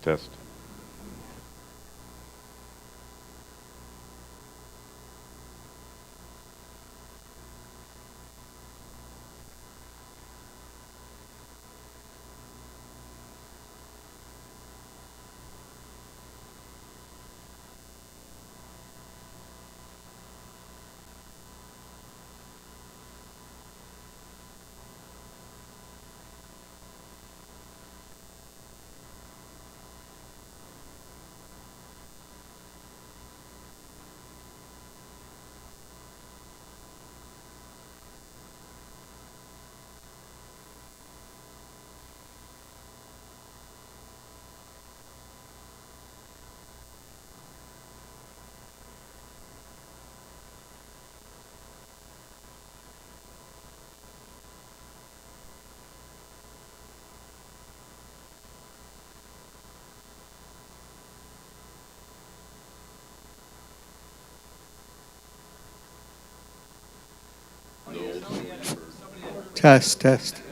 test. Test, test.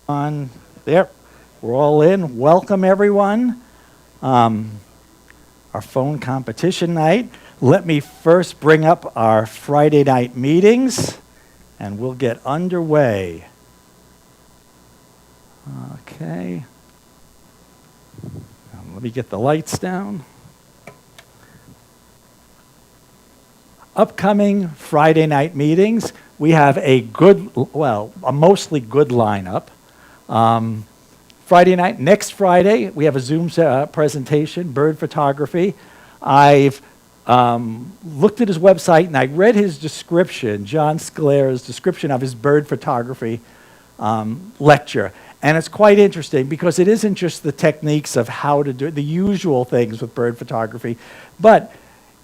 On there, we're all in. Welcome, everyone. Our phone competition night. Let me first bring up our Friday night meetings, and we'll get underway. Okay. Let me get the lights down. Upcoming Friday night meetings, we have a mostly good lineup. Friday night, next Friday, we have a Zoom presentation, bird photography. I've looked at his website and I read his description, John Scalera's description of his bird photography lecture. And it's quite interesting because it isn't just the techniques of how to do the usual things with bird photography, but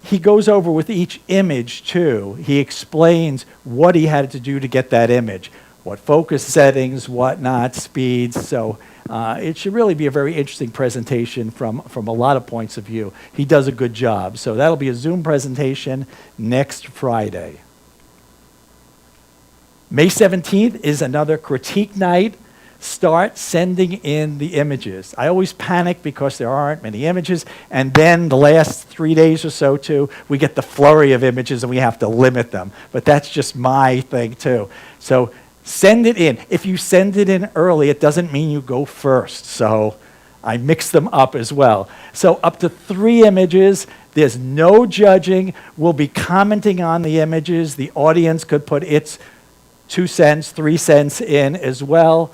he goes over with each image too. He explains what he had to do to get that image, what focus settings, whatnot, speeds. So it should really be a very interesting presentation from a lot of points of view. He does a good job. So that'll be a Zoom presentation next Friday. May 17th is another critique night. Start sending in the images. I always panic because there aren't many images, and then the last 3 days or so too, we get the flurry of images and we have to limit them. But that's just my thing too. So send it in. If you send it in early, it doesn't mean you go first. So I mix them up as well. So up to 3 images. There's no judging. We'll be commenting on the images. The audience could put its 2 cents, 3 cents in as well.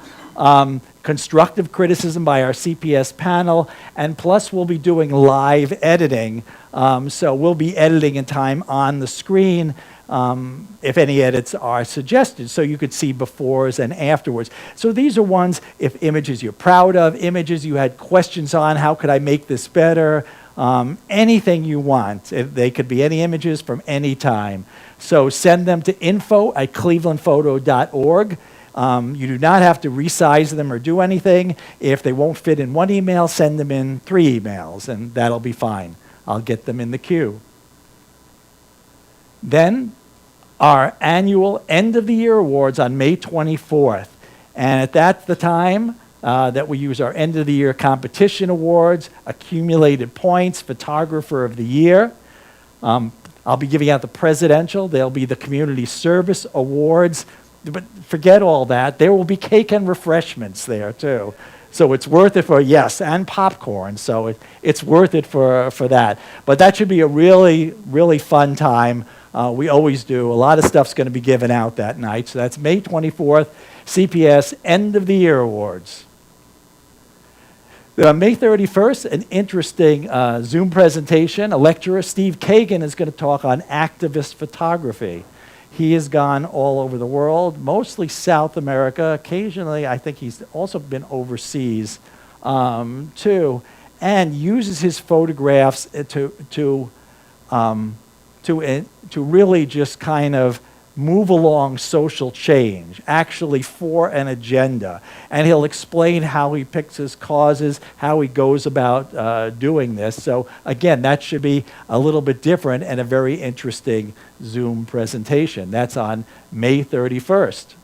Constructive criticism by our CPS panel, and plus we'll be doing live editing. So we'll be editing in time on the screen if any edits are suggested, so you could see befores and afterwards. So these are ones, if images you're proud of, images you had questions on, how could I make this better, anything you want. They could be any images from any time. So send them to info@clevelandphoto.org. You do not have to resize them or do anything. If they won't fit in 1 email, send them in 3 emails, and that'll be fine. I'll get them in the queue. Then our annual end of the year awards on May 24th. And that's the time that we use our end of the year competition awards, accumulated points, photographer of the year. I'll be giving out the presidential. There'll be the community service awards. But forget all that. There will be cake and refreshments there too. So it's worth it and popcorn. So it's worth it for that. But that should be a really, really fun time. We always do. A lot of stuff's going to be given out that night. So that's May 24th, CPS End of the Year Awards. May 31st, an interesting Zoom presentation. A lecturer, Steve Kagan, is going to talk on activist photography. He has gone all over the world, mostly South America. Occasionally, I think he's also been overseas too, and uses his photographs to really just kind of move along social change, actually for an agenda. And he'll explain how he picks his causes, how he goes about doing this. So again, that should be a little bit different and a very interesting Zoom presentation. That's on May 31st.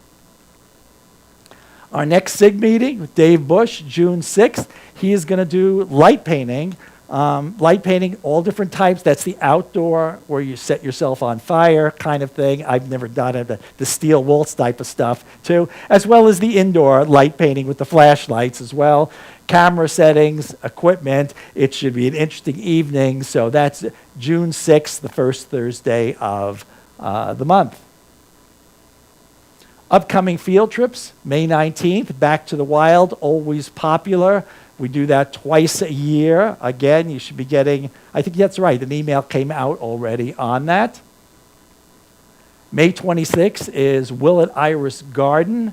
Our next SIG meeting with Dave Bush, June 6th. He is going to do light painting. Light painting, all different types. That's the outdoor where you set yourself on fire kind of thing. I've never done it, the steel waltz type of stuff too, as well as the indoor light painting with the flashlights as well. Camera settings, equipment. It should be an interesting evening. So that's June 6th, the first Thursday of the month. Upcoming field trips, May 19th, Back to the Wild, always popular. We do that twice a year. Again, you should be getting, I think that's right, an email came out already on that. May 26th is Willett Iris Garden,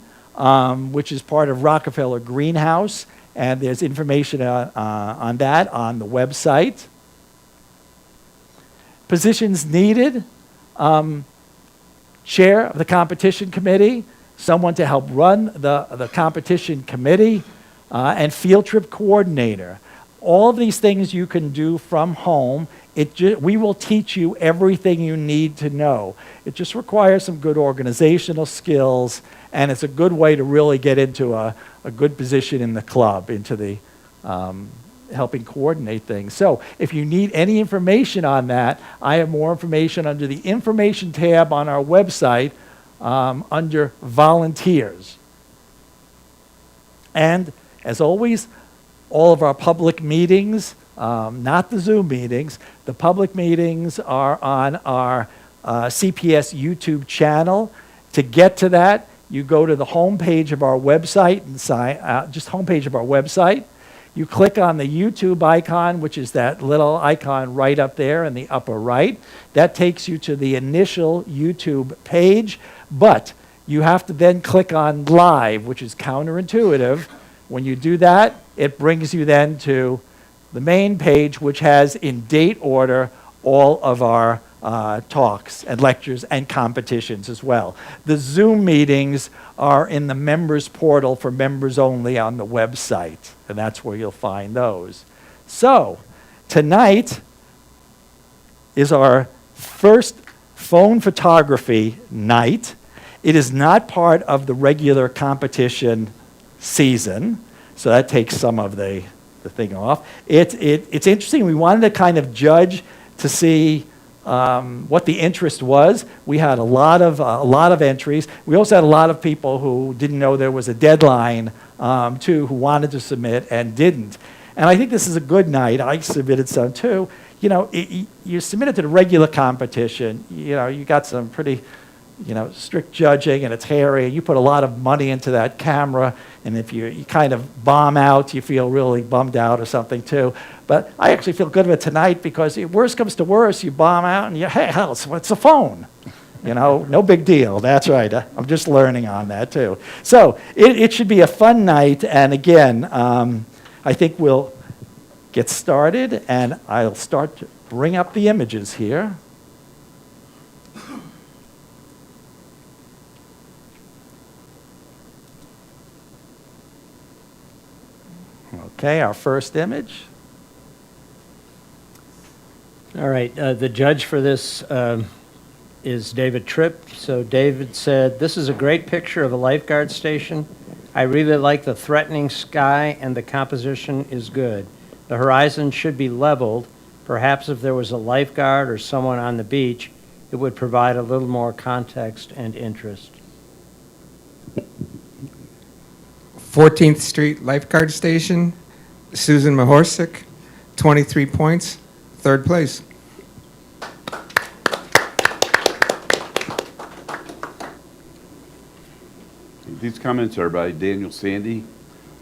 which is part of Rockefeller Greenhouse, and there's information on that on the website. Positions needed, chair of the competition committee, someone to help run the competition committee, and field trip coordinator. All of these things you can do from home. We will teach you everything you need to know. It just requires some good organizational skills and it's a good way to really get into a good position in the club, into the helping coordinate things. So if you need any information on that, I have more information under the information tab on our website under volunteers. And as always, all of our public meetings, not the Zoom meetings, the public meetings are on our CPS YouTube channel. To get to that, you go to the homepage of our website and just homepage of our website. You click on the YouTube icon, which is that little icon right up there in the upper right. That takes you to the initial YouTube page, but you have to then click on Live, which is counterintuitive. When you do that, it brings you then to the main page, which has in date order all of our talks and lectures and competitions as well. The Zoom meetings are in the members portal for members only on the website, and that's where you'll find those. So, tonight is our first phone photography night. It is not part of the regular competition season, so that takes some of the thing off. It's interesting. We wanted to kind of judge to see what the interest was. We had a lot of entries. We also had a lot of people who didn't know there was a deadline too, who wanted to submit and didn't. And I think this is a good night. I submitted some too. You know, you submitted to the regular competition. You know, you got some pretty, strict judging, and it's hairy. You put a lot of money into that camera, and if you kind of bomb out, you feel really bummed out or something too. But I actually feel good about tonight because if worst comes to worst, you bomb out and hey, hell, it's a phone. No big deal. That's right. I'm just learning on that too. So it should be a fun night. And again, I think we'll get started, and I'll start to bring up the images here. Okay, our first image. All right, the judge for this is David Tripp. So David said, "This is a great picture of a lifeguard station. I really like the threatening sky, and the composition is good. The horizon should be leveled. Perhaps if there was a lifeguard or someone on the beach, it would provide a little more context and interest." 14th Street Lifeguard Station, Susan Mahorsic, 23 points, third place. These comments are by Daniel Sandy.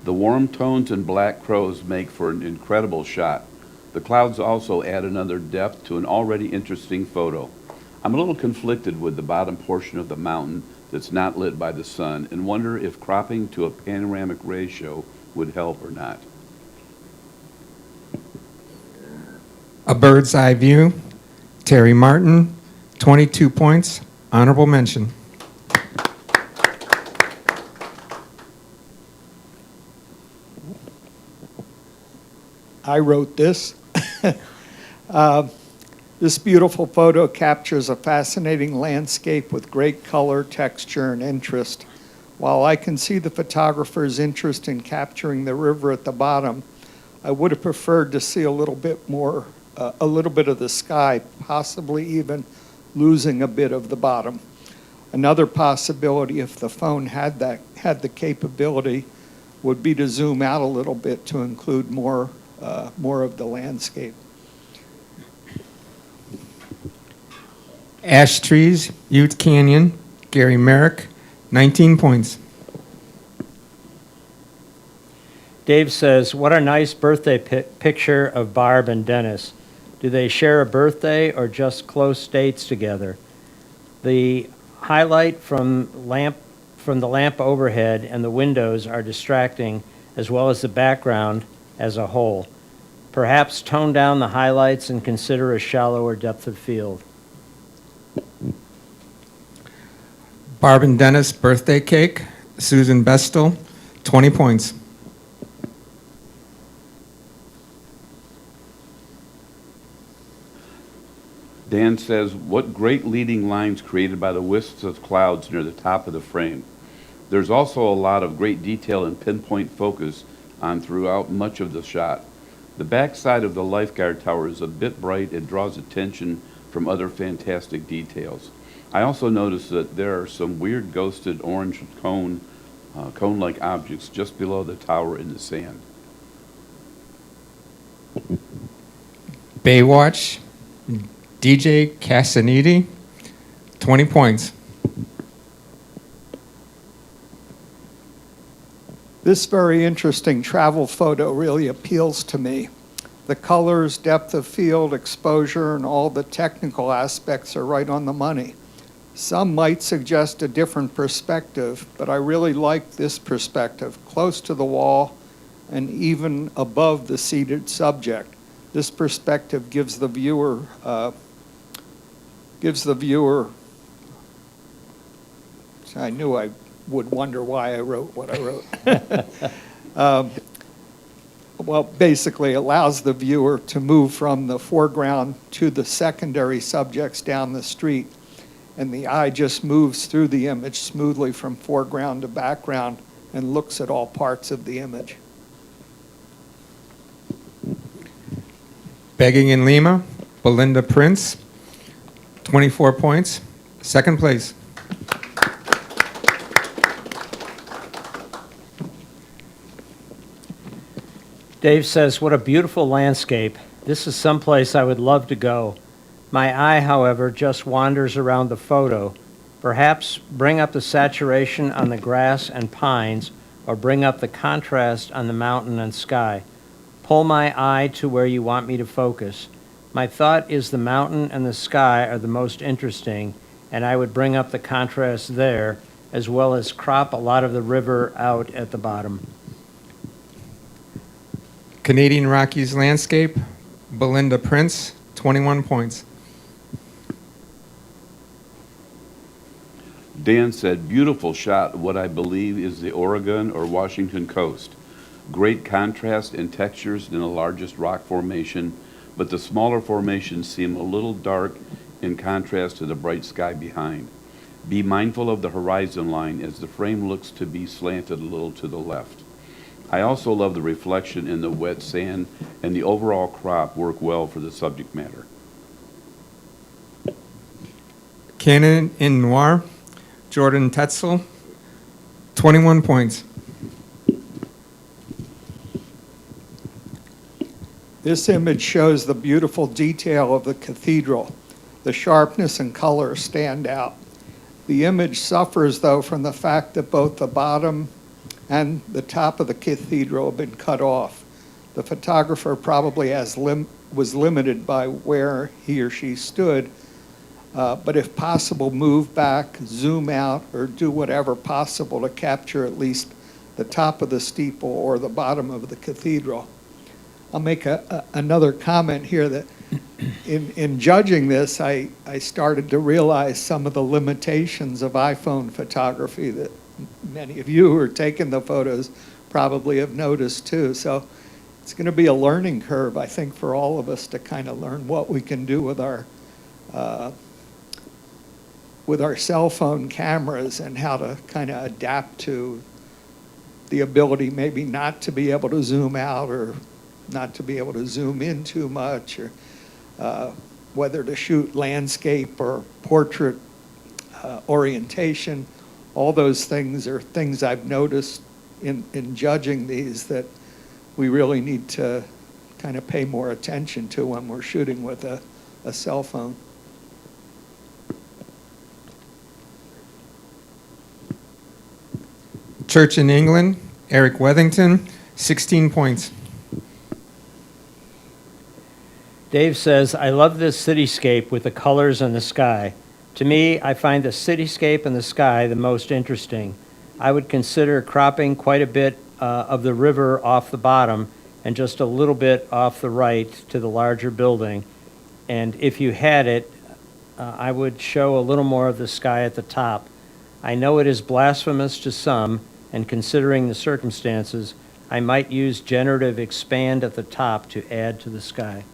The warm tones and black crows make for an incredible shot. The clouds also add another depth to an already interesting photo. I'm a little conflicted with the bottom portion of the mountain that's not lit by the sun and wonder if cropping to a panoramic ratio would help or not. A Bird's Eye View, Terry Martin, 22 points, honorable mention. I wrote this. This beautiful photo captures a fascinating landscape with great color, texture, and interest. While I can see the photographer's interest in capturing the river at the bottom, I would have preferred to see a little bit more, a little bit of the sky, possibly even losing a bit of the bottom. Another possibility, if the phone had the capability, would be to zoom out a little bit to include more of the landscape. Ash Trees, Ute Canyon, Gary Merrick, 19 points. Dave says, "What a nice birthday picture of Barb and Dennis. Do they share a birthday or just close dates together? The highlight from the lamp overhead and the windows are distracting, as well as the background as a whole. Perhaps tone down the highlights and consider a shallower depth of field." Barb and Dennis birthday cake, Susan Bestel, 20 points. Dan says, "What great leading lines created by the wisps of clouds near the top of the frame. There's also a lot of great detail and pinpoint focus on throughout much of the shot. The backside of the lifeguard tower is a bit bright. It draws attention from other fantastic details. I also noticed that there are some weird ghosted orange cone-like objects just below the tower in the sand. Baywatch, DJ Casanidi, 20 points. This very interesting travel photo really appeals to me. The colors, depth of field, exposure, and all the technical aspects are right on the money. Some might suggest a different perspective, but I really like this perspective, close to the wall and even above the seated subject. This perspective gives the viewer, I knew I would wonder why I wrote what I wrote. Well, basically allows the viewer to move from the foreground to the secondary subjects down the street, and the eye just moves through the image smoothly from foreground to background and looks at all parts of the image. Begging in Lima, Belinda Prince, 24 points. Second place. Dave says, what a beautiful landscape. This is someplace I would love to go. My eye, however, just wanders around the photo. Perhaps bring up the saturation on the grass and pines, or bring up the contrast on the mountain and sky. Pull my eye to where you want me to focus. My thought is the mountain and the sky are the most interesting, and I would bring up the contrast there, as well as crop a lot of the river out at the bottom. Canadian Rockies landscape, Belinda Prince, 21 points. Dan said, beautiful shot of what I believe is the Oregon or Washington coast. Great contrast and textures in the largest rock formation, but the smaller formations seem a little dark in contrast to the bright sky behind. Be mindful of the horizon line as the frame looks to be slanted a little to the left. I also love the reflection in the wet sand, and the overall crop work well for the subject matter. Canon in Noir, Jordan Tetzel, 21 points. This image shows the beautiful detail of the cathedral. The sharpness and color stand out. The image suffers, though, from the fact that both the bottom and the top of the cathedral have been cut off. The photographer probably was limited by where he or she stood, but if possible, move back, zoom out, or do whatever possible to capture at least the top of the steeple or the bottom of the cathedral. I'll make another comment here that in judging this, I started to realize some of the limitations of iPhone photography that many of you who are taking the photos probably have noticed too. So it's going to be a learning curve, I think, for all of us to kind of learn what we can do with our cell phone cameras and how to kind of adapt to the ability maybe not to be able to zoom out or not to be able to zoom in too much, or whether to shoot landscape or portrait orientation. All those things are things I've noticed in judging these that we really need to kind of pay more attention to when we're shooting with a cell phone. Church in England, Eric Wethington, 16 points. Dave says, I love this cityscape with the colors and the sky. To me, I find the cityscape and the sky the most interesting. I would consider cropping quite a bit of the river off the bottom and just a little bit off the right to the larger building. And if you had it, I would show a little more of the sky at the top. I know it is blasphemous to some, and considering the circumstances, I might use generative expand at the top to add to the sky.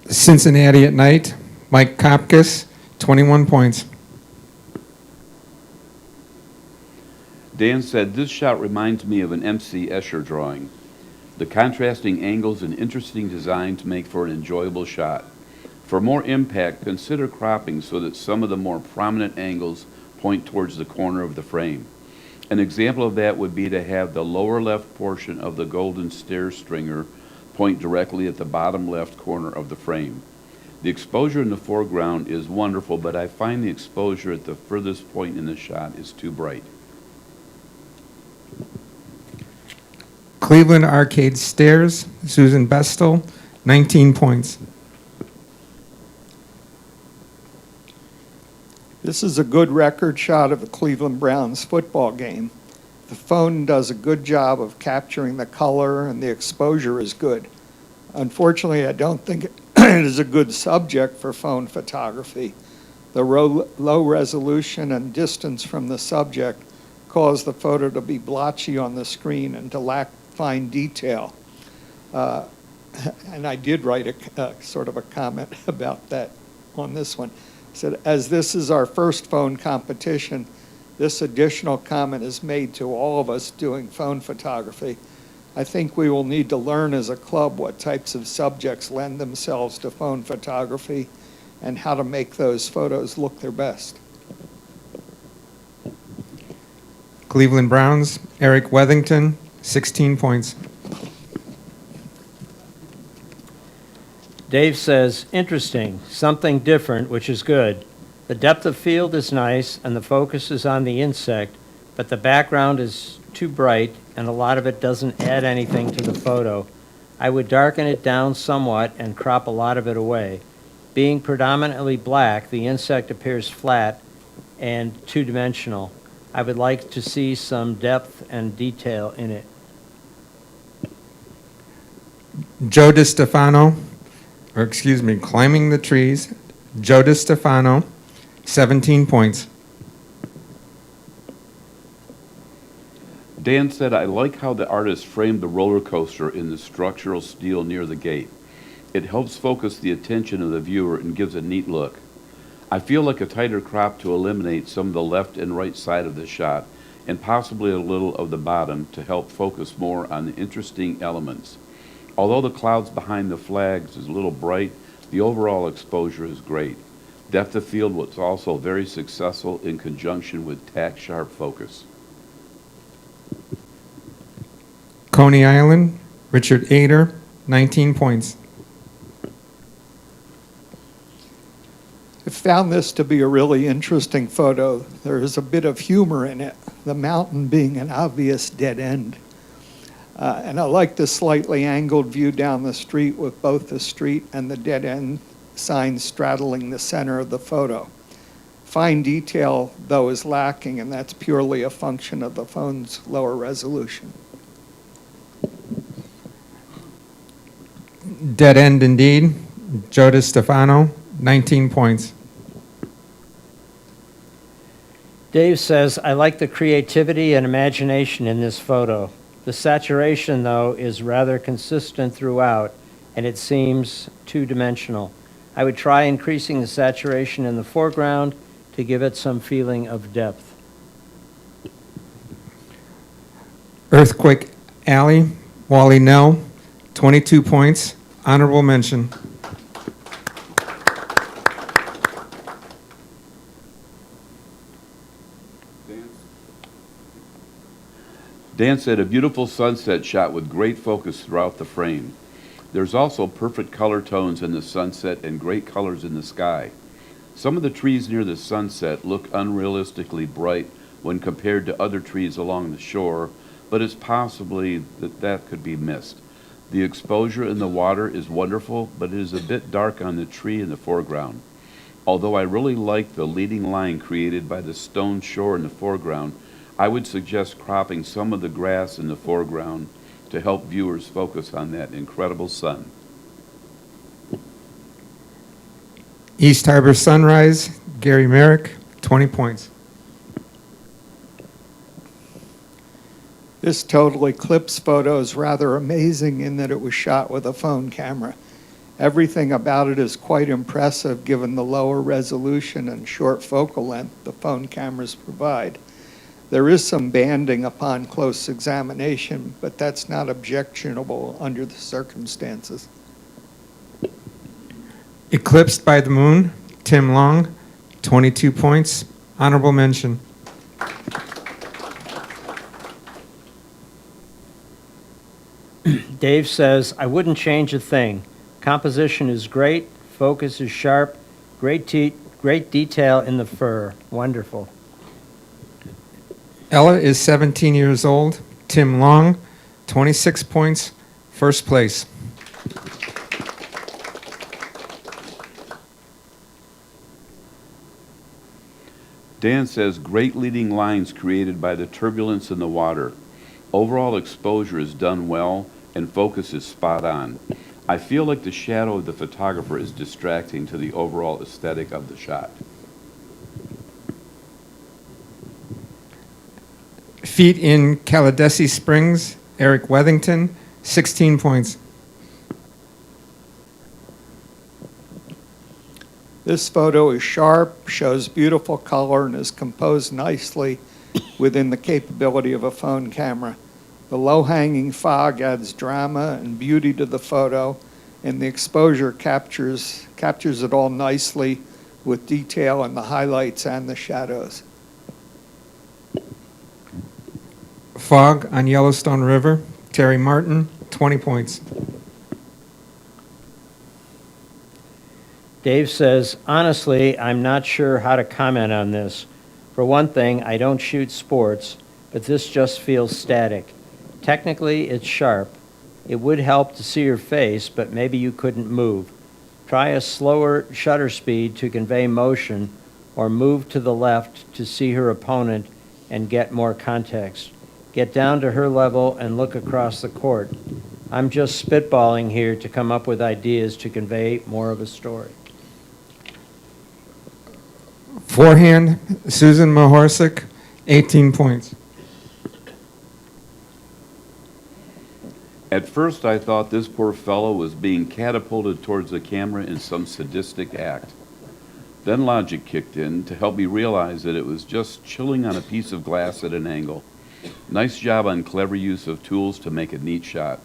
Cincinnati at night, Mike Kopkis, 21 points. Dan said, "This shot reminds me of an M.C. Escher drawing. The contrasting angles and interesting designs make for an enjoyable shot. For more impact, consider cropping so that some of the more prominent angles point towards the corner of the frame. An example of that would be to have the lower left portion of the golden stair stringer point directly at the bottom left corner of the frame. The exposure in the foreground is wonderful, but I find the exposure at the furthest point in the shot is too bright." Cleveland Arcade Stairs, Susan Bestel, 19 points. This is a good record shot of the Cleveland Browns football game. The phone does a good job of capturing the color and the exposure is good. Unfortunately, I don't think it is a good subject for phone photography. The low resolution and distance from the subject cause the photo to be blotchy on the screen and to lack fine detail. And I did write a sort of a comment about that on this one. I said, as this is our first phone competition, this additional comment is made to all of us doing phone photography. I think we will need to learn as a club what types of subjects lend themselves to phone photography and how to make those photos look their best. Cleveland Browns, Eric Wethington, 16 points. Dave says, interesting, something different, which is good. The depth of field is nice and the focus is on the insect, but the background is too bright and a lot of it doesn't add anything to the photo. I would darken it down somewhat and crop a lot of it away. Being predominantly black, the insect appears flat and two-dimensional. I would like to see some depth and detail in it. Joe DiStefano, Climbing the Trees, Joe DiStefano, 17 points. Dan said, "I like how the artist framed the roller coaster in the structural steel near the gate. It helps focus the attention of the viewer and gives a neat look. I feel like a tighter crop to eliminate some of the left and right side of the shot and possibly a little of the bottom to help focus more on the interesting elements. Although the clouds behind the flags is a little bright, the overall exposure is great. Depth of field was also very successful in conjunction with tack-sharp focus." Coney Island, Richard Ader, 19 points. I found this to be a really interesting photo. There is a bit of humor in it, the mountain being an obvious dead end. And I like the slightly angled view down the street with both the street and the dead end sign straddling the center of the photo. Fine detail, though, is lacking, and that's purely a function of the phone's lower resolution. Dead end indeed. Joe DiStefano, 19 points. Dave says, I like the creativity and imagination in this photo. The saturation, though, is rather consistent throughout, and it seems two-dimensional. I would try increasing the saturation in the foreground to give it some feeling of depth. Earthquake Alley, Wally Nell, 22 points. Honorable mention. Dan said, "A beautiful sunset shot with great focus throughout the frame. There's also perfect color tones in the sunset and great colors in the sky. Some of the trees near the sunset look unrealistically bright when compared to other trees along the shore, but it's possibly that could be missed. The exposure in the water is wonderful, but it is a bit dark on the tree in the foreground. Although I really like the leading line created by the stone shore in the foreground, I would suggest cropping some of the grass in the foreground to help viewers focus on that incredible sun." East Harbor Sunrise, Gary Merrick, 20 points. This total eclipse photo is rather amazing in that it was shot with a phone camera. Everything about it is quite impressive given the lower resolution and short focal length the phone cameras provide. There is some banding upon close examination, but that's not objectionable under the circumstances. Eclipsed by the Moon, Tim Long, 22 points, honorable mention. Dave says, I wouldn't change a thing. Composition is great, focus is sharp, great detail in the fur. Wonderful. Ella is 17 years old, Tim Long, 26 points, first place. Dan says, great leading lines created by the turbulence in the water. Overall exposure is done well and focus is spot on. I feel like the shadow of the photographer is distracting to the overall aesthetic of the shot. Feet in Caladesi Springs, Eric Wethington, 16 points. This photo is sharp, shows beautiful color, and is composed nicely within the capability of a phone camera. The low-hanging fog adds drama and beauty to the photo, and the exposure captures it all nicely with detail in the highlights and the shadows. Fog on Yellowstone River, Terry Martin, 20 points. Dave says, honestly, I'm not sure how to comment on this. For one thing, I don't shoot sports, but this just feels static. Technically, it's sharp. It would help to see her face, but maybe you couldn't move. Try a slower shutter speed to convey motion, or move to the left to see her opponent and get more context. Get down to her level and look across the court. I'm just spitballing here to come up with ideas to convey more of a story. Forehand, Susan Mahorsic, 18 points. At first, I thought this poor fellow was being catapulted towards the camera in some sadistic act. Then logic kicked in to help me realize that it was just chilling on a piece of glass at an angle. Nice job on clever use of tools to make a neat shot.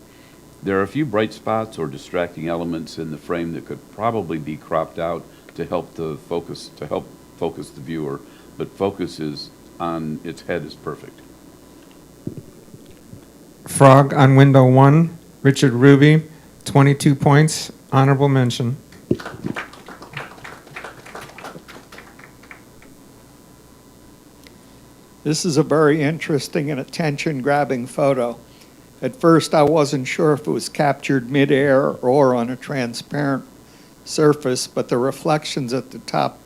There are a few bright spots or distracting elements in the frame that could probably be cropped out to help focus the viewer, but focus is on its head is perfect. Frog on window 1, Richard Ruby, 22 points, honorable mention. This is a very interesting and attention-grabbing photo. At first, I wasn't sure if it was captured mid-air or on a transparent surface, but the reflections at the top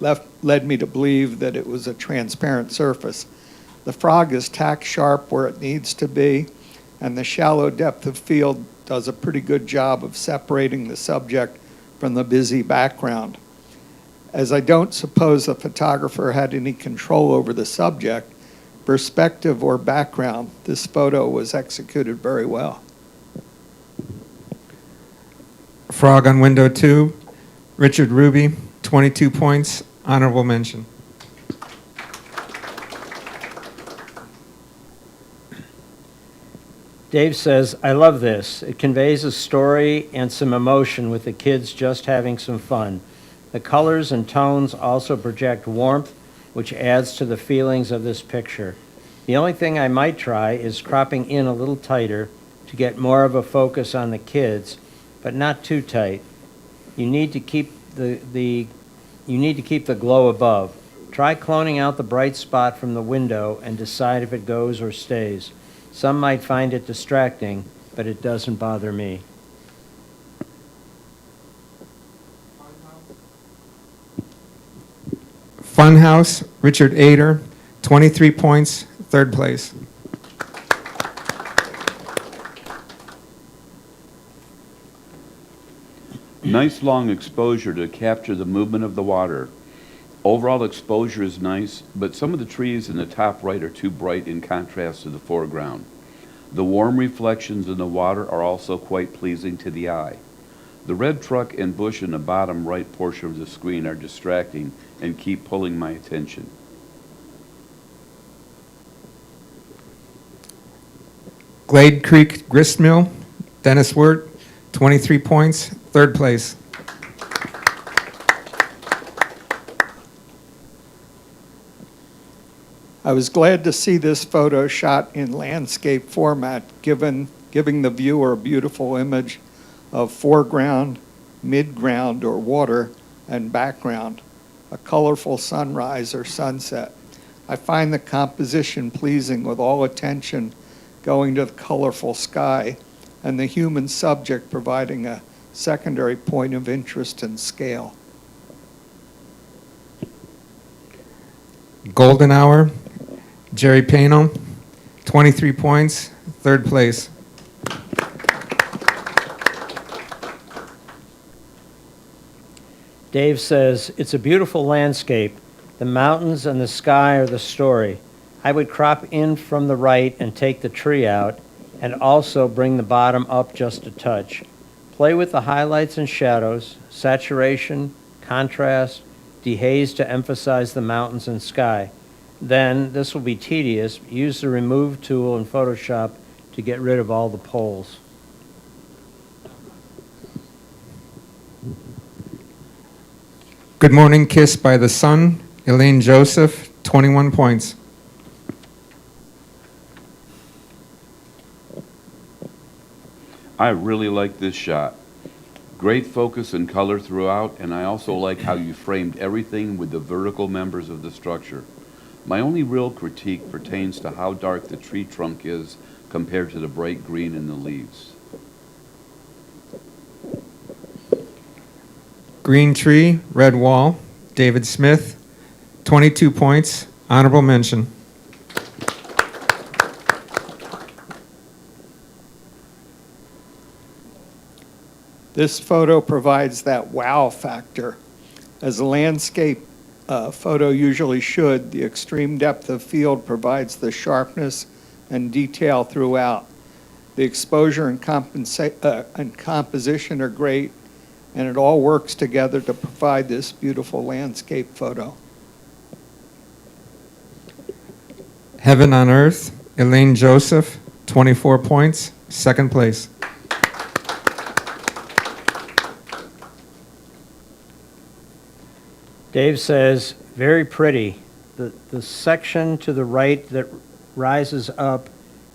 led me to believe that it was a transparent surface. The frog is tack sharp where it needs to be, and the shallow depth of field does a pretty good job of separating the subject from the busy background. As I don't suppose the photographer had any control over the subject, perspective or background, this photo was executed very well. Frog on window 2, Richard Ruby, 22 points, honorable mention. Dave says, I love this. It conveys a story and some emotion with the kids just having some fun. The colors and tones also project warmth, which adds to the feelings of this picture. The only thing I might try is cropping in a little tighter to get more of a focus on the kids, but not too tight. You need to keep the glow above. Try cloning out the bright spot from the window and decide if it goes or stays. Some might find it distracting, but it doesn't bother me. Funhouse, Richard Ader, 23 points, third place. Nice long exposure to capture the movement of the water. Overall exposure is nice, but some of the trees in the top right are too bright in contrast to the foreground. The warm reflections in the water are also quite pleasing to the eye. The red truck and bush in the bottom right portion of the screen are distracting and keep pulling my attention. Glade Creek Grist Mill, Dennis Wirt, 23 points, third place. I was glad to see this photo shot in landscape format, giving the viewer a beautiful image of foreground, midground or water, and background, a colorful sunrise or sunset. I find the composition pleasing with all attention going to the colorful sky and the human subject providing a secondary point of interest and scale. Golden Hour, Jerry Pano, 23 points, third place. Dave says, it's a beautiful landscape. The mountains and the sky are the story. I would crop in from the right and take the tree out, and also bring the bottom up just a touch. Play with the highlights and shadows, saturation, contrast, dehaze to emphasize the mountains and sky. Then, this will be tedious, use the remove tool in Photoshop to get rid of all the poles. Good Morning Kiss by the Sun, Elaine Joseph, 21 points. I really like this shot. Great focus and color throughout, and I also like how you framed everything with the vertical members of the structure. My only real critique pertains to how dark the tree trunk is compared to the bright green in the leaves. Green Tree, Red Wall, David Smith, 22 points, honorable mention. This photo provides that wow factor. As a landscape photo usually should, the extreme depth of field provides the sharpness and detail throughout. The exposure and composition are great, and it all works together to provide this beautiful landscape photo. Heaven on Earth, Elaine Joseph, 24 points, second place. Dave says, very pretty. The section to the right that rises up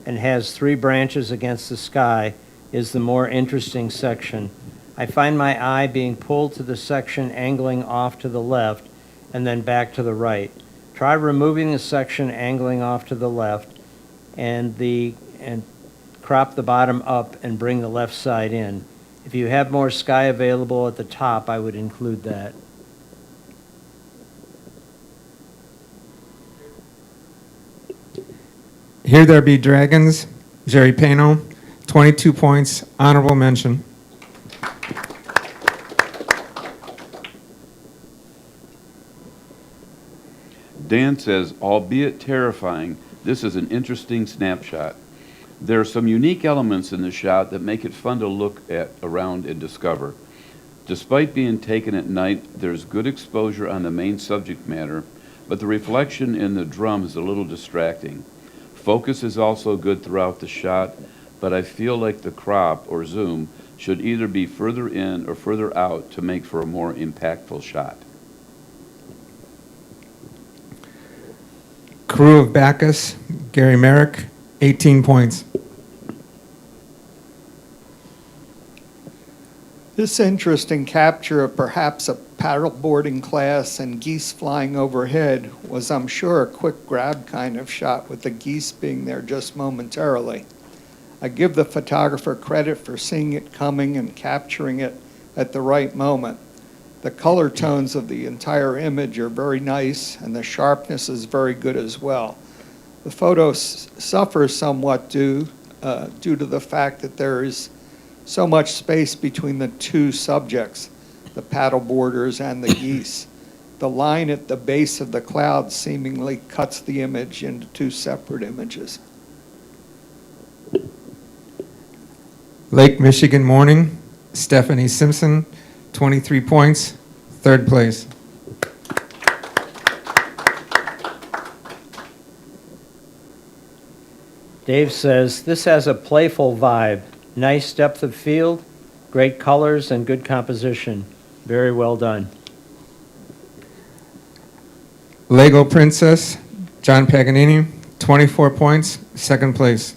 and has 3 branches against the sky is the more interesting section. I find my eye being pulled to the section angling off to the left and then back to the right. Try removing the section angling off to the left and crop the bottom up and bring the left side in. If you have more sky available at the top, I would include that. Here There Be Dragons, Jerry Pano, 22 points, honorable mention. Dan says, albeit terrifying, this is an interesting snapshot. There are some unique elements in the shot that make it fun to look around and discover. Despite being taken at night, there's good exposure on the main subject matter, but the reflection in the drum is a little distracting. Focus is also good throughout the shot, but I feel like the crop or zoom should either be further in or further out to make for a more impactful shot. Crew of Bacchus, Gary Merrick, 18 points. This interesting capture of perhaps a paddleboarding class and geese flying overhead was, I'm sure, a quick grab kind of shot with the geese being there just momentarily. I give the photographer credit for seeing it coming and capturing it at the right moment. The color tones of the entire image are very nice, and the sharpness is very good as well. The photo suffers somewhat due to the fact that there is so much space between the two subjects, the paddleboarders and the geese. The line at the base of the cloud seemingly cuts the image into 2 separate images. Lake Michigan Morning, Stephanie Simpson, 23 points, third place. Dave says, this has a playful vibe. Nice depth of field, great colors, and good composition. Very well done. Lego Princess, John Paganini, 24 points, second place.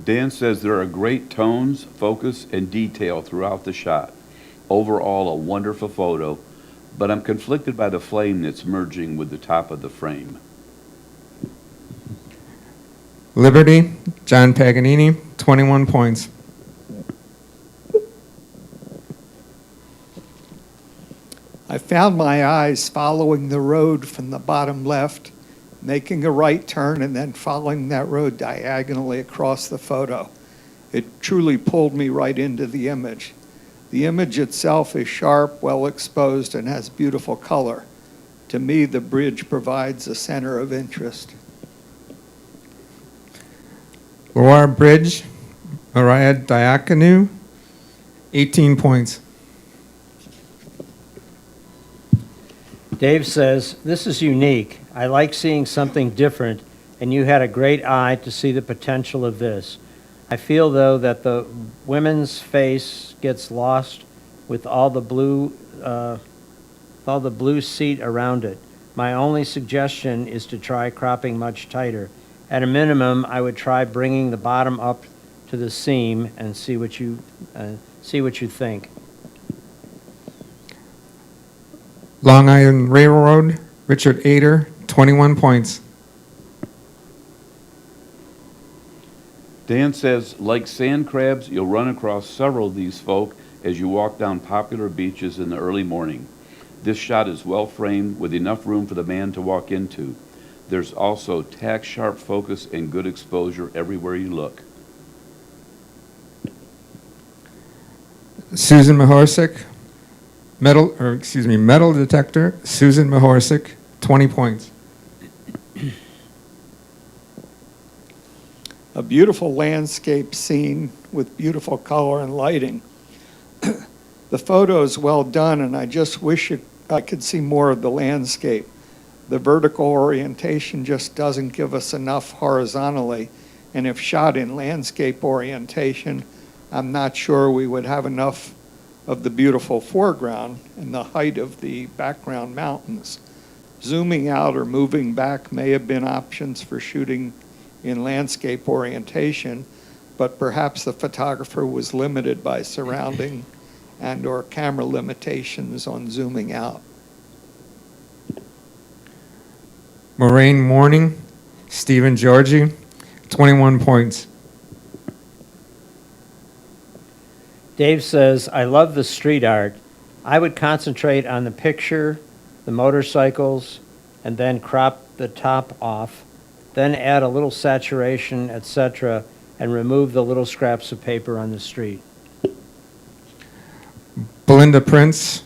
Dan says there are great tones, focus, and detail throughout the shot. Overall, a wonderful photo, but I'm conflicted by the flame that's merging with the top of the frame. Liberty, John Paganini, 21 points. I found my eyes following the road from the bottom left, making a right turn and then following that road diagonally across the photo. It truly pulled me right into the image. The image itself is sharp, well exposed, and has beautiful color. To me, the bridge provides a center of interest. Loire Bridge, Mariah Diakonu, 18 points. Dave says, this is unique. I like seeing something different, and you had a great eye to see the potential of this. I feel, though, that the women's face gets lost with all the blue seat around it. My only suggestion is to try cropping much tighter. At a minimum, I would try bringing the bottom up to the seam and see what you think. Long Island Railroad, Richard Ader, 21 points. Dan says, like sand crabs, you'll run across several of these folk as you walk down popular beaches in the early morning. This shot is well framed with enough room for the man to walk into. There's also tack-sharp focus and good exposure everywhere you look. Susan Mahorsic, metal detector, Susan Mahorsic, 20 points. A beautiful landscape scene with beautiful color and lighting. The photo is well done, and I just wish I could see more of the landscape. The vertical orientation just doesn't give us enough horizontally, and if shot in landscape orientation, I'm not sure we would have enough of the beautiful foreground and the height of the background mountains. Zooming out or moving back may have been options for shooting in landscape orientation, but perhaps the photographer was limited by surrounding and or camera limitations on zooming out. Moraine Morning, Stephen Georgie, 21 points. Dave says, I love the street art. I would concentrate on the picture, the motorcycles, and then crop the top off, then add a little saturation, etc., and remove the little scraps of paper on the street. Belinda Prince,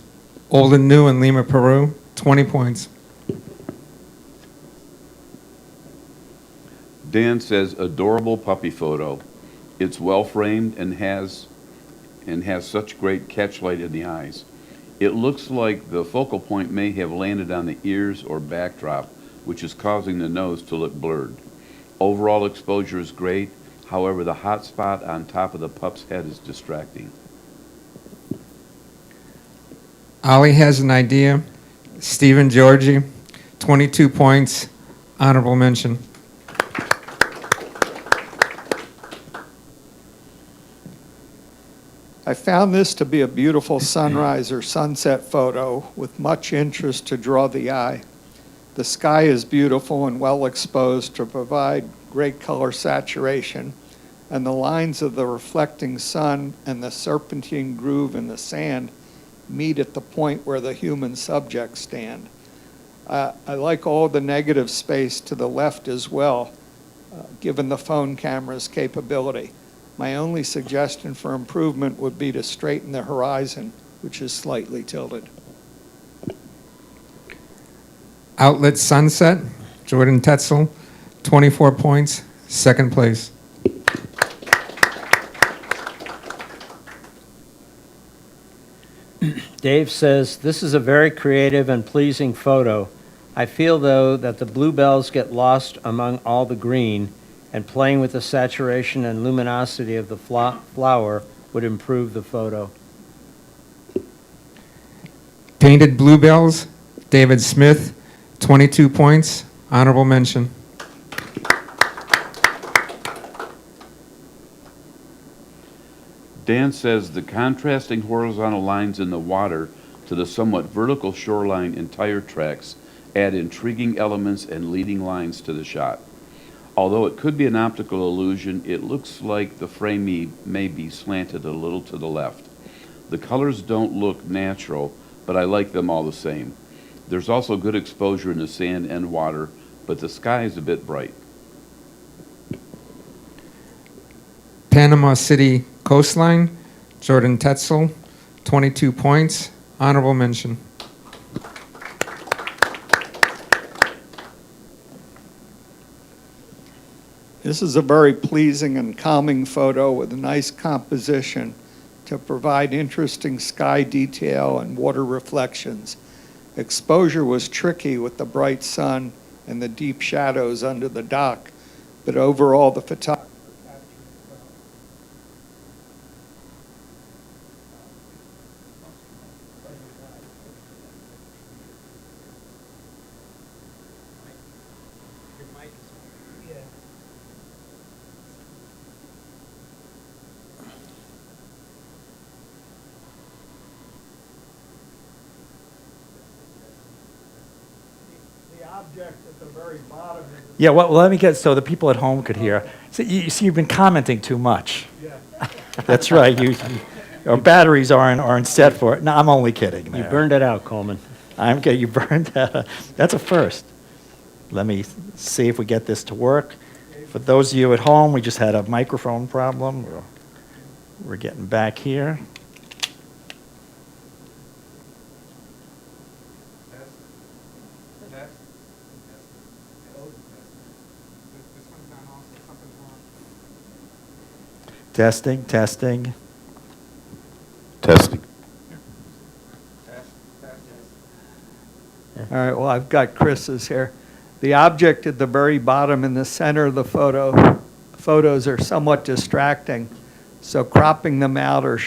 Old and New in Lima, Peru, 20 points. Dan says, adorable puppy photo. It's well framed and has such great catchlight in the eyes. It looks like the focal point may have landed on the ears or backdrop, which is causing the nose to look blurred. Overall exposure is great. However, the hot spot on top of the pup's head is distracting. Ollie has an idea. Stephen Georgie, 22 points, honorable mention. I found this to be a beautiful sunrise or sunset photo with much interest to draw the eye. The sky is beautiful and well exposed to provide great color saturation, and the lines of the reflecting sun and the serpentine groove in the sand meet at the point where the human subjects stand. I like all the negative space to the left as well, given the phone camera's capability. My only suggestion for improvement would be to straighten the horizon, which is slightly tilted. Outlet Sunset, Jordan Tetzel, 24 points, second place. Dave says, this is a very creative and pleasing photo. I feel, though, that the bluebells get lost among all the green, and playing with the saturation and luminosity of the flower would improve the photo. Painted bluebells, David Smith, 22 points, honorable mention. Dan says the contrasting horizontal lines in the water to the somewhat vertical shoreline and tire tracks add intriguing elements and leading lines to the shot. Although it could be an optical illusion, it looks like the frame may be slanted a little to the left. The colors don't look natural, but I like them all the same. There's also good exposure in the sand and water, but the sky is a bit bright. Panama City coastline, Jordan Tetzel, 22 points, honorable mention. This is a very pleasing and calming photo with a nice composition to provide interesting sky detail and water reflections. Exposure was tricky with the bright sun and the deep shadows under the dock, but overall the photography Yeah, well, let me get, so the people at home could hear. So you see, you've been commenting too much. That's right, your batteries aren't set for it. No, I'm only kidding You there. burned it out, Coleman. I'm kidding, you burned that. That's a first. Let me see if we get this to work. For those of you at home, we just had a microphone problem. We're getting back here. Testing, testing. Testing. All right, well, I've got Chris's here. The object at the very bottom in the center of the photos are somewhat distracting, so cropping them out or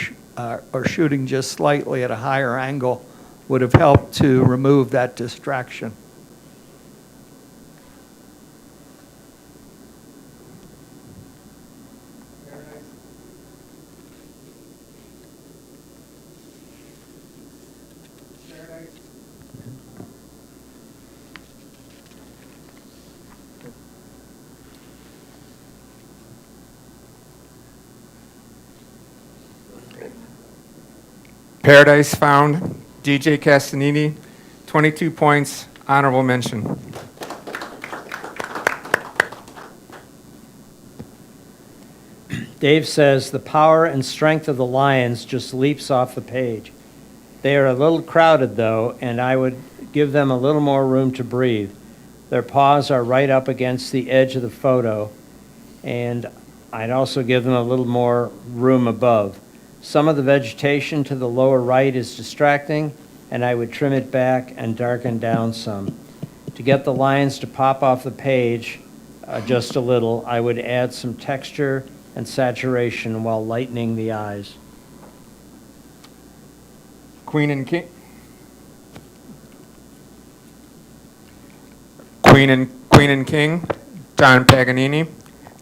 shooting just slightly at a higher angle would have helped to remove that distraction. Paradise Found, DJ Castanini, 22 points, honorable mention. Dave says, the power and strength of the lions just leaps off the page. They are a little crowded, though, and I would give them a little more room to breathe. Their paws are right up against the edge of the photo, and I'd also give them a little more room above. Some of the vegetation to the lower right is distracting, and I would trim it back and darken down some. To get the lines to pop off the page just a little, I would add some texture and saturation while lightening the eyes. Queen and King, John Paganini,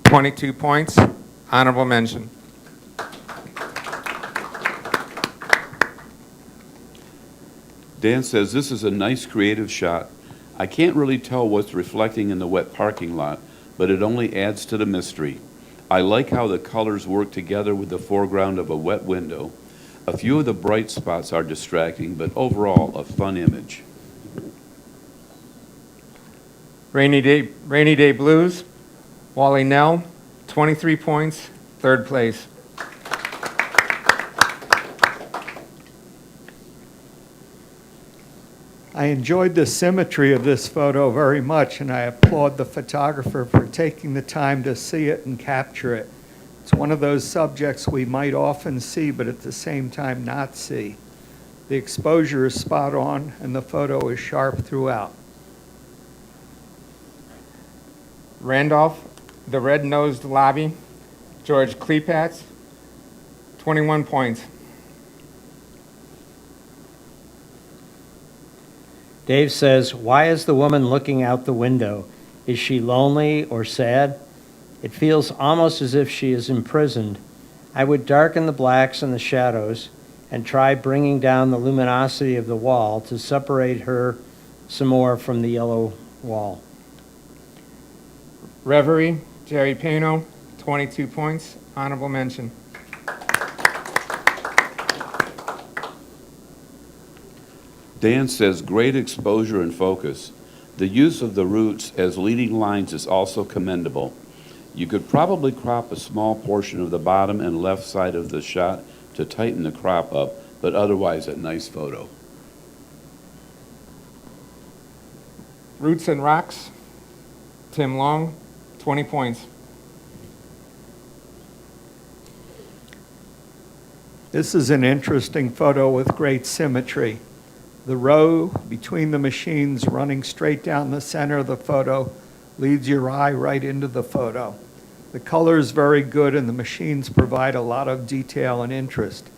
22 points, honorable mention. Dan says, this is a nice creative shot. I can't really tell what's reflecting in the wet parking lot, but it only adds to the mystery. I like how the colors work together with the foreground of a wet window. A few of the bright spots are distracting, but overall, a fun image. Rainy Day Blues, Wally Nell, 23 points, third place. I enjoyed the symmetry of this photo very much, and I applaud the photographer for taking the time to see it and capture it. It's one of those subjects we might often see, but at the same time not see. The exposure is spot on, and the photo is sharp throughout. Randolph, the red-nosed lobby, George Klepatz, 21 points. Dave says, why is the woman looking out the window? Is she lonely or sad? It feels almost as if she is imprisoned. I would darken the blacks and the shadows and try bringing down the luminosity of the wall to separate her some more from the yellow wall. Reverie, Jerry Pano, 22 points. Honorable mention. Dan says, great exposure and focus. The use of the roots as leading lines is also commendable. You could probably crop a small portion of the bottom and left side of the shot to tighten the crop up, but otherwise a nice photo. Roots and Rocks, Tim Long, 20 points. This is an interesting photo with great symmetry. The row between the machines running straight down the center of the photo leads your eye right into the photo. The color is very good and the machines provide a lot of detail and interest.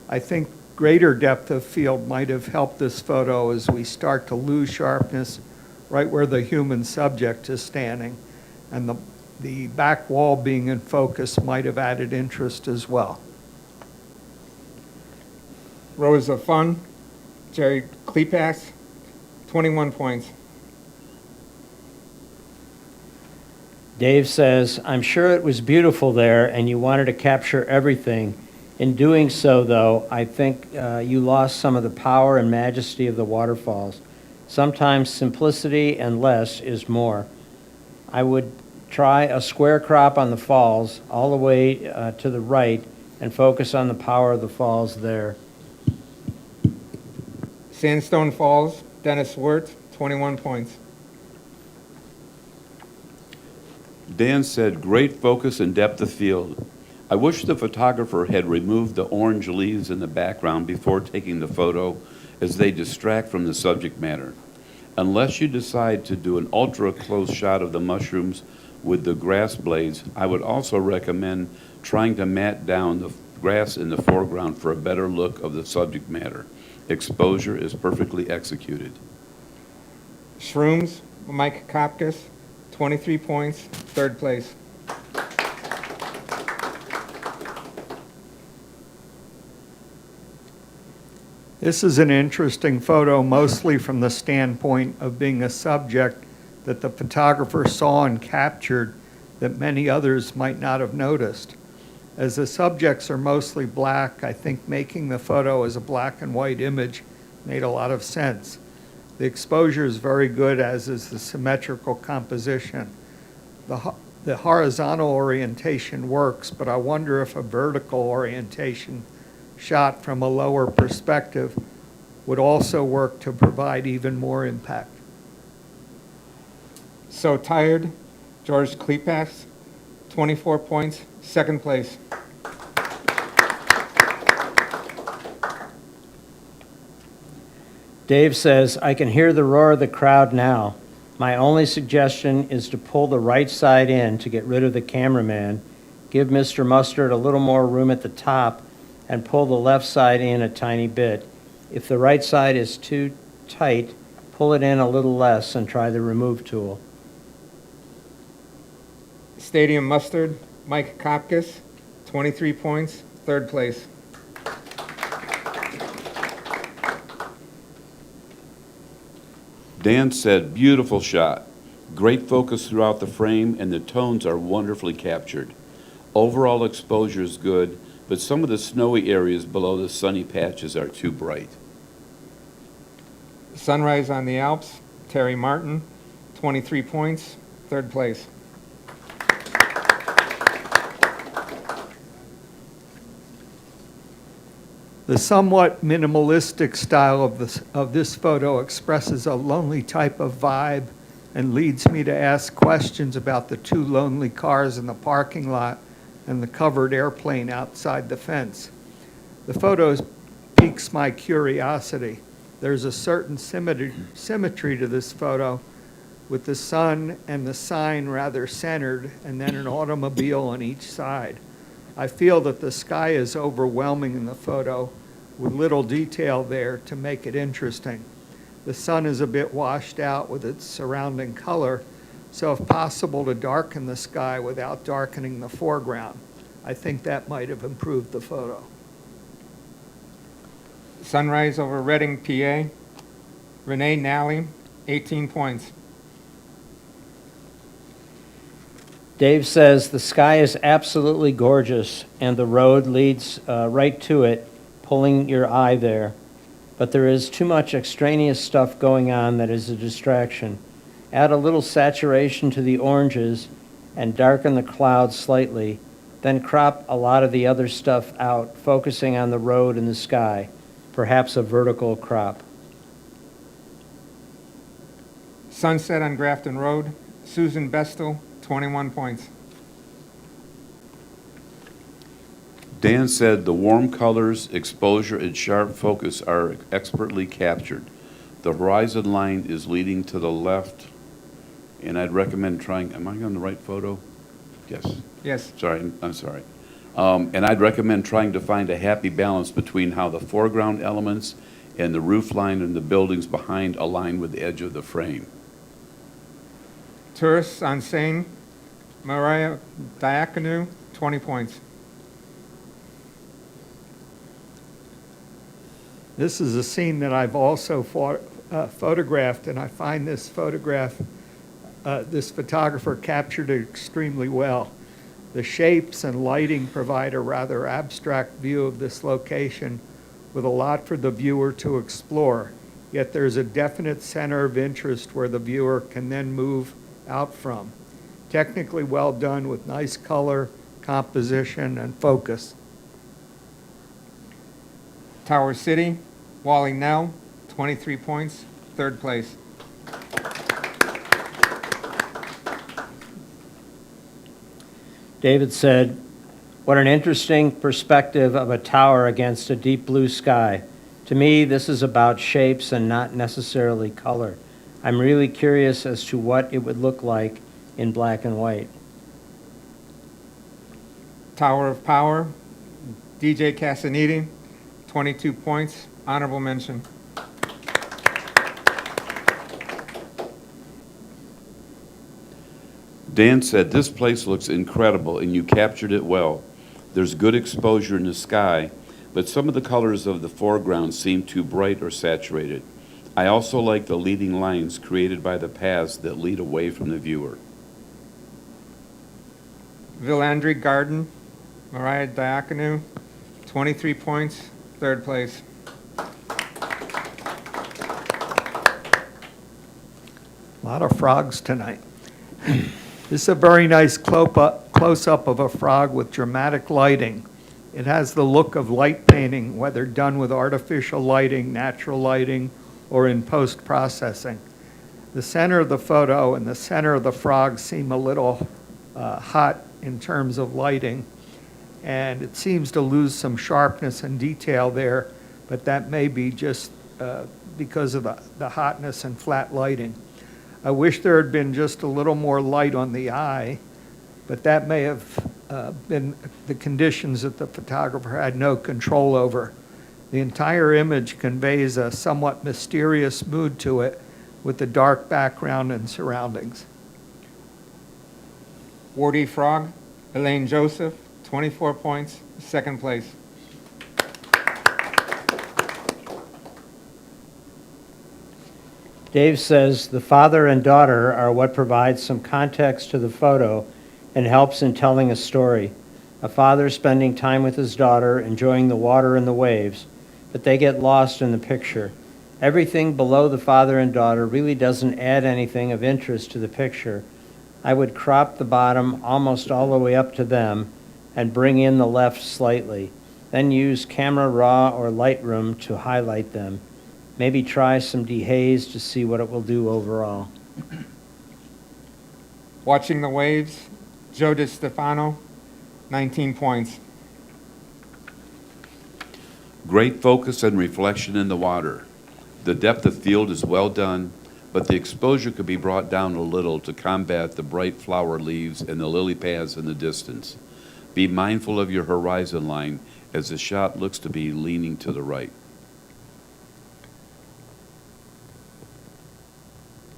I think greater depth of field might have helped this photo as we start to lose sharpness right where the human subject is standing, and the back wall being in focus might have added interest as well. Rows of Fun, Jerry Klepatz, 21 points. Dave says, I'm sure it was beautiful there and you wanted to capture everything. In doing so, though, I think you lost some of the power and majesty of the waterfalls. Sometimes simplicity and less is more. I would try a square crop on the falls all the way to the right and focus on the power of the falls there. Sandstone Falls, Dennis Wirt, 21 points. Dan said, great focus and depth of field. I wish the photographer had removed the orange leaves in the background before taking the photo, as they distract from the subject matter. Unless you decide to do an ultra close shot of the mushrooms with the grass blades, I would also recommend trying to mat down the grass in the foreground for a better look of the subject matter. Exposure is perfectly executed. Shrooms, Mike Kopkis, 23 points, third place. This is an interesting photo, mostly from the standpoint of being a subject that the photographer saw and captured that many others might not have noticed. As the subjects are mostly black, I think making the photo as a black and white image made a lot of sense. The exposure is very good, as is the symmetrical composition. The horizontal orientation works, but I wonder if a vertical orientation shot from a lower perspective would also work to provide even more impact. So Tired, George Klepatz, 24 points, second place. Dave says, I can hear the roar of the crowd now. My only suggestion is to pull the right side in to get rid of the cameraman, give Mr. Mustard a little more room at the top, and pull the left side in a tiny bit. If the right side is too tight, pull it in a little less and try the remove tool. Stadium Mustard, Mike Kopkis, 23 points, third place. Dan said, beautiful shot. Great focus throughout the frame, and the tones are wonderfully captured. Overall exposure is good, but some of the snowy areas below the sunny patches are too bright. Sunrise on the Alps, Terry Martin, 23 points, third place. The somewhat minimalistic style of this photo expresses a lonely type of vibe and leads me to ask questions about the two lonely cars in the parking lot and the covered airplane outside the fence. The photo is piques my curiosity. There's a certain symmetry to this photo, with the sun and the sign rather centered, and then an automobile on each side. I feel that the sky is overwhelming in the photo, with little detail there to make it interesting. The sun is a bit washed out with its surrounding color, so if possible to darken the sky without darkening the foreground. I think that might have improved the photo. Sunrise over Reading, PA. Renee Nally, 18 points. Dave says the sky is absolutely gorgeous and the road leads right to it, pulling your eye there. But there is too much extraneous stuff going on that is a distraction. Add a little saturation to the oranges and darken the clouds slightly, then crop a lot of the other stuff out, focusing on the road and the sky, perhaps a vertical crop. Sunset on Grafton Road. Susan Bestel, 21 points. Dan said the warm colors, exposure, and sharp focus are expertly captured. The horizon line is leading to the left, and I'd recommend trying, am I on the right photo? Yes. Yes. Sorry, I'm sorry. And I'd recommend trying to find a happy balance between how the foreground elements and the roof line and the buildings behind align with the edge of the frame. Tourists on Seine. Mariah Diaconou, 20 points. This is a scene that I've also photographed, and I find this photographer captured it extremely well. The shapes and lighting provide a rather abstract view of this location with a lot for the viewer to explore, yet there's a definite center of interest where the viewer can then move out from. Technically well done with nice color, composition, and focus. Tower City. Wally Nell, 23 points, third place. David said, "What an interesting perspective of a tower against a deep blue sky. To me, this is about shapes and not necessarily color. I'm really curious as to what it would look like in black and white." Tower of Power. DJ Casanidi, 22 points, honorable mention. Dan said, this place looks incredible and you captured it well. There's good exposure in the sky, but some of the colors of the foreground seem too bright or saturated. I also like the leading lines created by the paths that lead away from the viewer. Villandry Garden. Mariah Diaconou, 23 points, third place. A lot of frogs tonight. This is a very nice close-up of a frog with dramatic lighting. It has the look of light painting, whether done with artificial lighting, natural lighting, or in post-processing. The center of the photo and the center of the frog seem a little hot in terms of lighting, and it seems to lose some sharpness and detail there, but that may be just because of the hotness and flat lighting. I wish there had been just a little more light on the eye, but that may have been the conditions that the photographer had no control over. The entire image conveys a somewhat mysterious mood to it with the dark background and surroundings. Wardy Frog. Elaine Joseph, 24 points, second place. Dave says the father and daughter are what provides some context to the photo and helps in telling a story. A father spending time with his daughter, enjoying the water and the waves, but they get lost in the picture. Everything below the father and daughter really doesn't add anything of interest to the picture. I would crop the bottom almost all the way up to them and bring in the left slightly. Then use Camera Raw or Lightroom to highlight them. Maybe try some dehaze to see what it will do overall. Watching the Waves. Joe DiStefano, 19 points. Great focus and reflection in the water. The depth of field is well done, but the exposure could be brought down a little to combat the bright flower leaves and the lily pads in the distance. Be mindful of your horizon line as the shot looks to be leaning to the right.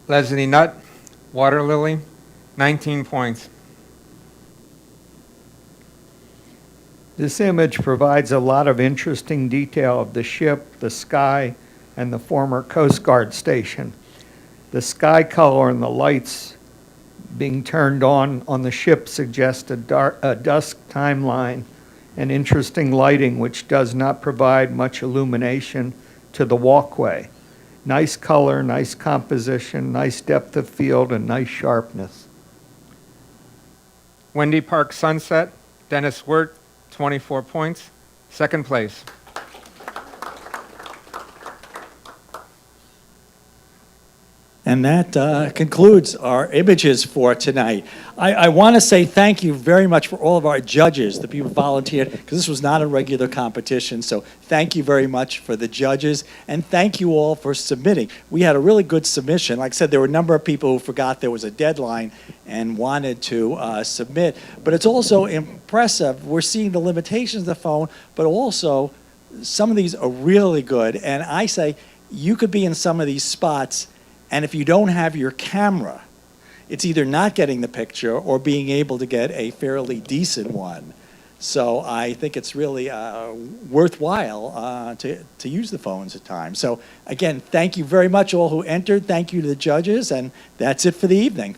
Leslie Nutt, Water Lily, 19 points. This image provides a lot of interesting detail of the ship, the sky, and the former Coast Guard station. The sky color and the lights being turned on the ship suggest a dusk timeline and interesting lighting which does not provide much illumination to the walkway. Nice color, nice composition, nice depth of field, and nice sharpness. Wendy Park Sunset, Dennis Wirt, 24 points. Second place. And that concludes our images for tonight. I want to say thank you very much for all of our judges, the people who volunteered, because this was not a regular competition. So thank you very much for the judges, and thank you all for submitting. We had a really good submission. Like I said, there were a number of people who forgot there was a deadline and wanted to submit. But it's also impressive. We're seeing the limitations of the phone, but also some of these are really good. And I say you could be in some of these spots, and if you don't have your camera, it's either not getting the picture or being able to get a fairly decent one. So I think it's really worthwhile to use the phones at times. So again, thank you very much all who entered. Thank you to the judges, and that's it for the evening.